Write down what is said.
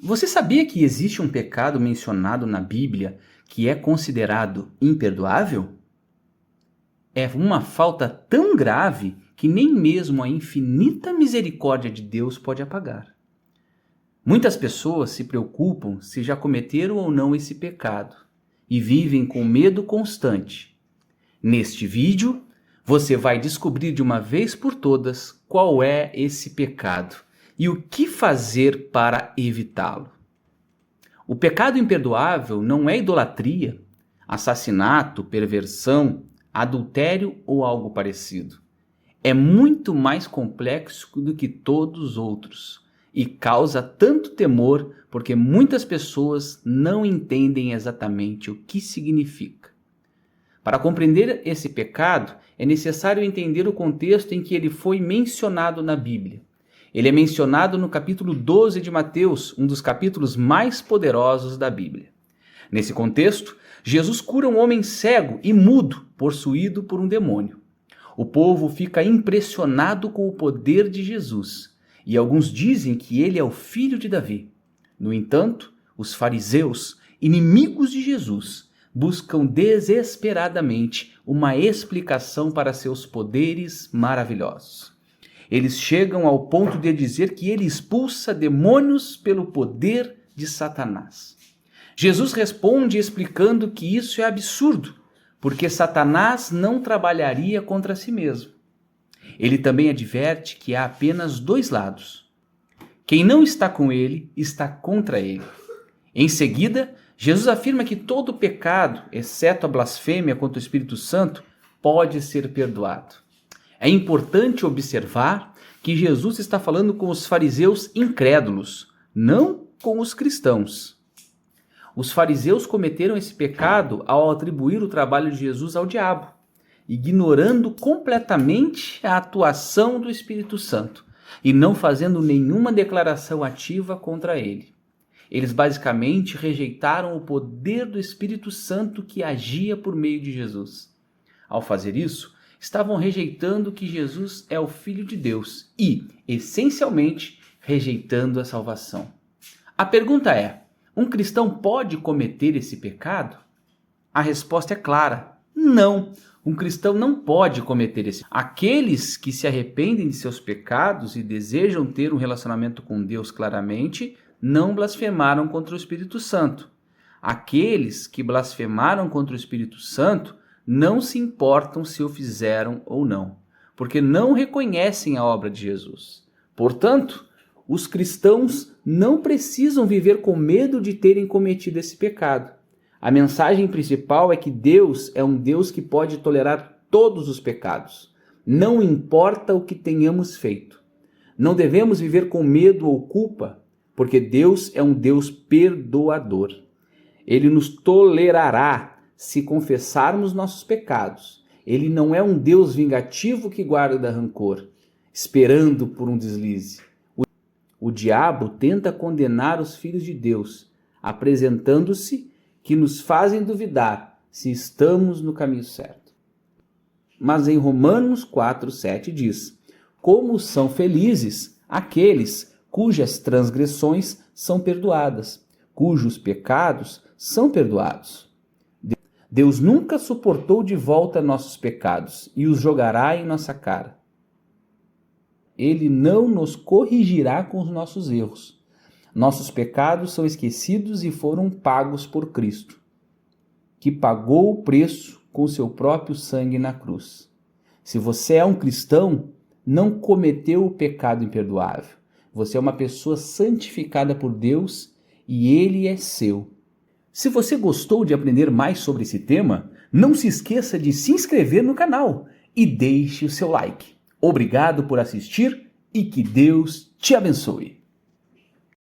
Você sabia que existe um pecado mencionado na Bíblia que é considerado imperdoável? É uma falta tão grave que nem mesmo a infinita misericórdia de Deus pode apagar. Muitas pessoas se preocupam se já cometeram ou não esse pecado e vivem com medo constante. Neste vídeo, você vai descobrir de uma vez por todas qual é esse pecado e o que fazer para evitá-lo. O pecado imperdoável não é idolatria, assassinato, perversão, adultério ou algo parecido. É muito mais complexo do que todos os outros e causa tanto temor porque muitas pessoas não entendem exatamente o que significa. Para compreender esse pecado, é necessário entender o contexto em que ele foi mencionado na Bíblia. Ele é mencionado no capítulo 12 de Mateus, um dos capítulos mais poderosos da Bíblia. Nesse contexto, Jesus cura um homem cego e mudo, possuído por um demônio. O povo fica impressionado com o poder de Jesus, e alguns dizem que ele é o filho de Davi. No entanto, os fariseus, inimigos de Jesus, buscam desesperadamente uma explicação para seus poderes maravilhosos. Eles chegam ao ponto de dizer que ele expulsa demônios pelo poder de Satanás. Jesus responde explicando que isso é absurdo, porque Satanás não trabalharia contra si mesmo. Ele também adverte que há apenas dois lados. Quem não está com ele, está contra ele. Em seguida, Jesus afirma que todo pecado, exceto a blasfêmia contra o Espírito Santo, pode ser perdoado. É importante observar que Jesus está falando com os fariseus incrédulos, não com os cristãos. Os fariseus cometeram esse pecado ao atribuir o trabalho de Jesus ao diabo, ignorando completamente a atuação do Espírito Santo e não fazendo nenhuma declaração ativa contra ele. Eles basicamente rejeitaram o poder do Espírito Santo que agia por meio de Jesus. Ao fazer isso, estavam rejeitando que Jesus é o Filho de Deus e, essencialmente, rejeitando a salvação. A pergunta é: um cristão pode cometer esse pecado? A resposta é clara: não. Um cristão não pode cometer esse pecado. Aqueles que se arrependem de seus pecados e desejam ter um relacionamento com Deus claramente, não blasfemaram contra o Espírito Santo. Aqueles que blasfemaram contra o Espírito Santo não se importam se o fizeram ou não, porque não reconhecem a obra de Jesus. Portanto, os cristãos não precisam viver com medo de terem cometido esse pecado. A mensagem principal é que Deus é um Deus que pode tolerar todos os pecados, não importa o que tenhamos feito. Não devemos viver com medo ou culpa, porque Deus é um Deus perdoador. Ele nos tolerará se confessarmos nossos pecados. Ele não é um Deus vingativo que guarda rancor, esperando por um deslize. O diabo tenta condenar os filhos de Deus, apresentando-se que nos fazem duvidar se estamos no caminho certo. Mas em Romanos 4:7 diz: como são felizes aqueles cujas transgressões são perdoadas, cujos pecados são perdoados. Deus nunca suportou de volta nossos pecados e os jogará em nossa cara. Ele não nos corrigirá com os nossos erros. Nossos pecados são esquecidos e foram pagos por Cristo, que pagou o preço com seu próprio sangue na cruz. Se você é um cristão, não cometeu o pecado imperdoável. Você é uma pessoa santificada por Deus e Ele é seu. Se você gostou de aprender mais sobre esse tema, não se esqueça de se inscrever no canal e deixe o seu like. Obrigado por assistir e que Deus te abençoe.